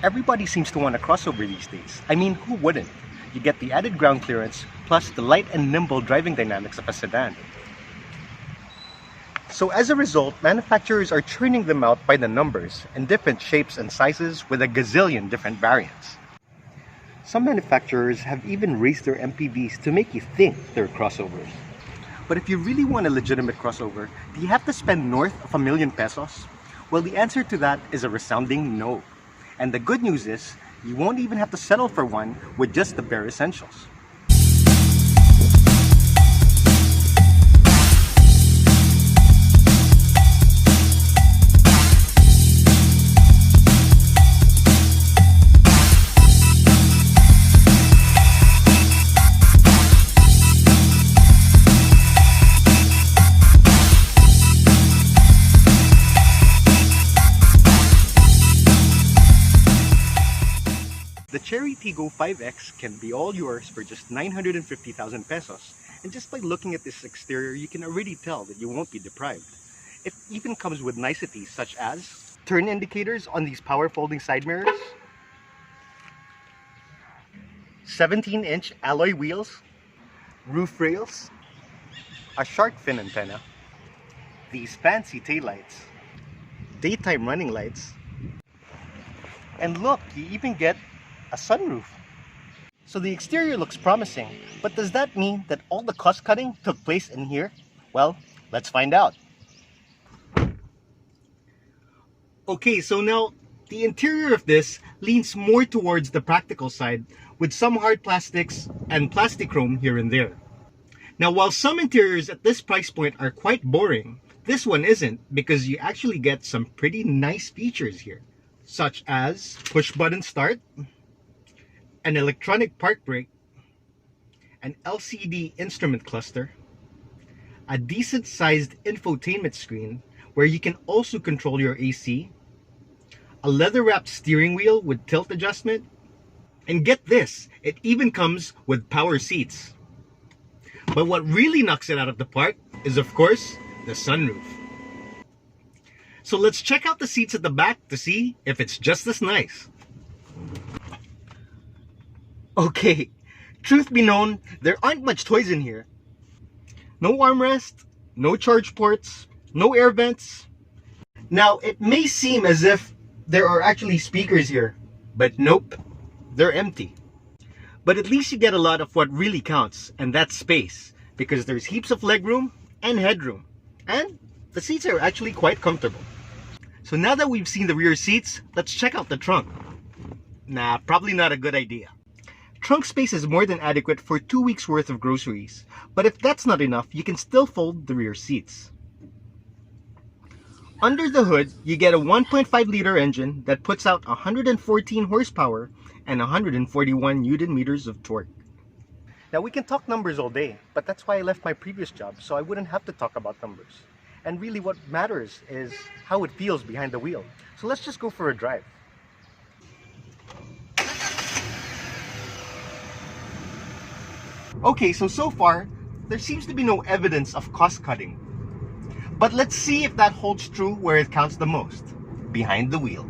Everybody seems to want a crossover these days. I mean, who wouldn't? You get the added ground clearance, plus the light and nimble driving dynamics of a sedan. So as a result, manufacturers are churning them out by the numbers in different shapes and sizes with a gazillion different variants. Some manufacturers have even raised their MPVs to make you think they're crossovers. But if you really want a legitimate crossover, do you have to spend north of $1 million pesos? Well, the answer to that is a resounding no. And the good news is, you won't even have to settle for one with just the bare essentials. The Chery Tiggo 5X can be all yours for just 950,000 pesos. And just by looking at this exterior, you can already tell that you won't be deprived. It even comes with niceties such as turn indicators on these power folding side mirrors, 17-inch alloy wheels, roof rails, a shark fin antenna, these fancy taillights, daytime running lights, and look, you even get a sunroof. So the exterior looks promising, but does that mean that all the cost cutting took place in here? Well, let's find out. Okay, so now the interior of this leans more towards the practical side with some hard plastics and plastic chrome here and there. Now, while some interiors at this price point are quite boring, this one isn't, because you actually get some pretty nice features here, such as push button start, an electronic park brake, an LCD instrument cluster, a decent sized infotainment screen where you can also control your AC, a leather wrapped steering wheel with tilt adjustment, and get this, it even comes with power seats. But what really knocks it out of the park is, of course, the sunroof. So let's check out the seats at the back to see if it's just as nice. Okay, truth be known, there aren't much toys in here. No armrest, no charge ports, no air vents. Now, it may seem as if there are actually speakers here, but nope, they're empty. But at least you get a lot of what really counts, and that's space, because there's heaps of legroom and headroom, and the seats are actually quite comfortable. So now that we've seen the rear seats, let's check out the trunk. Nah, probably not a good idea. Trunk space is more than adequate for 2 weeks worth of groceries, but if that's not enough, you can still fold the rear seats. Under the hood, you get a 1.5 liter engine that puts out 114 horsepower and 141 Newton meters of torque. Now, we can talk numbers all day, but that's why I left my previous job, so I wouldn't have to talk about numbers. And really what matters is how it feels behind the wheel. So let's just go for a drive. Okay, so far, there seems to be no evidence of cost cutting. But let's see if that holds true where it counts the most, behind the wheel.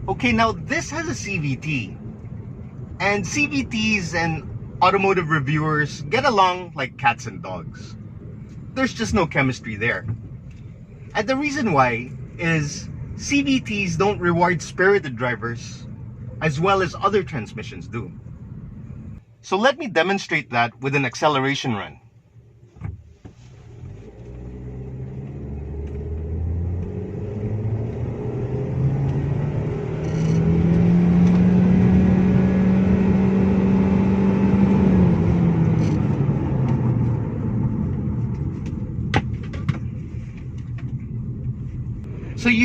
Okay, now this has a CVT, and CVTs and automotive reviewers get along like cats and dogs. There's just no chemistry there. And the reason why is CVTs don't reward spirited drivers as well as other transmissions do. So let me demonstrate that with an acceleration run.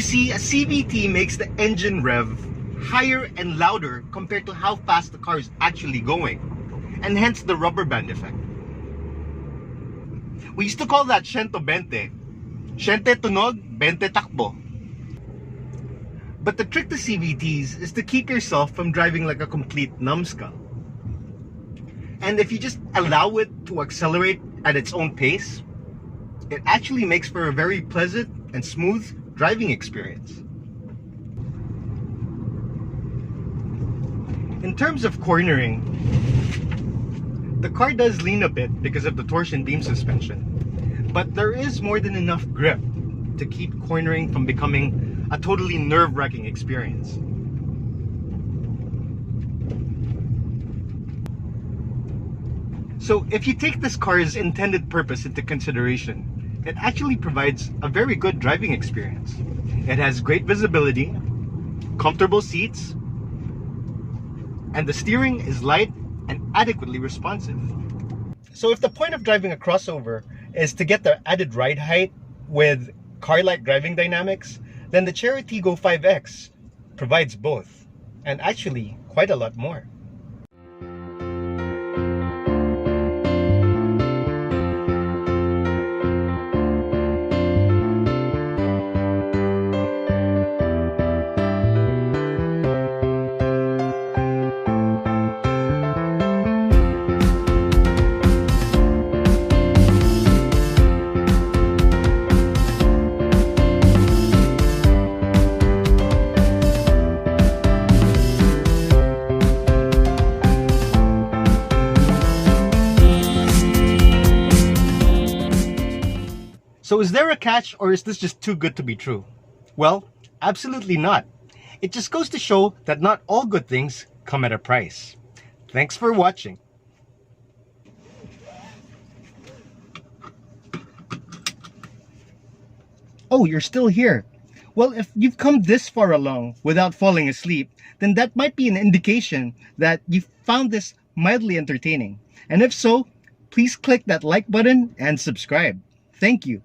see, a CVT makes the engine rev higher and louder compared to how fast the car is actually going, and hence the rubber band effect. We used to call that 120. 20 tunog, 20 takbo. But the trick to CVTs is to keep yourself from driving like a complete numbskull. And if you just allow it to accelerate at its own pace, it actually makes for a very pleasant and smooth driving experience. In terms of cornering, the car does lean a bit because of the torsion beam suspension, but there is more than enough grip to keep cornering from becoming a totally nerve-wracking experience. So if you take this car's intended purpose into consideration, it actually provides a very good driving experience. It has great visibility, comfortable seats, and the steering is light and adequately responsive. So if the point of driving a crossover is to get the added ride height with car-like driving dynamics, then the Chery Tiggo 5X provides both, and actually quite a lot more. So is there a catch, or is this just too good to be true? Well, absolutely not. It just goes to show that not all good things come at a price. Thanks for watching. Oh, you're still here. Well, if you've come this far along without falling asleep, then that might be an indication that you found this mildly entertaining. And if so, please click that like button and subscribe. Thank you.